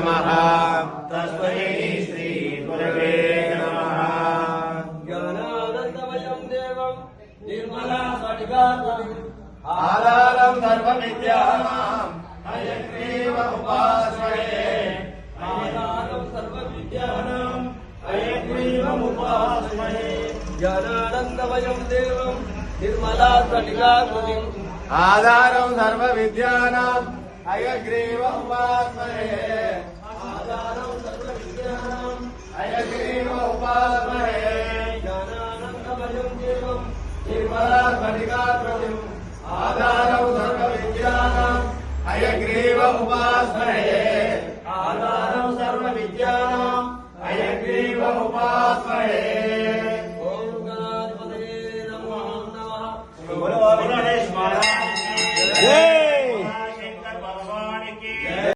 नमः। तस्मै श्री गुरवे नमः। ज्ञानानन्दमयं देवं निर्मला स्फटिकाकृतिम् आधारं सर्वविद्यानां हयग्रीवमुपास्महे। आधारं सर्वविद्यानां हयग्रीवमुपास्महे। ज्ञानानन्दमयं देवं निर्मला स्फटिकाकृतिम् आधारं सर्वविद्यानां हयग्रीवमुपास्महे। आधारं सर्वविद्यानां हयग्रीवमुपास्महे। ज्ञानानन्दमयं देवं निर्मला स्फटिकाकृतिम् आधारं सर्वविद्यानां हयग्रीवमुपास्महे। आधारं सर्वविद्यानां हयग्रीवमुपास्महे।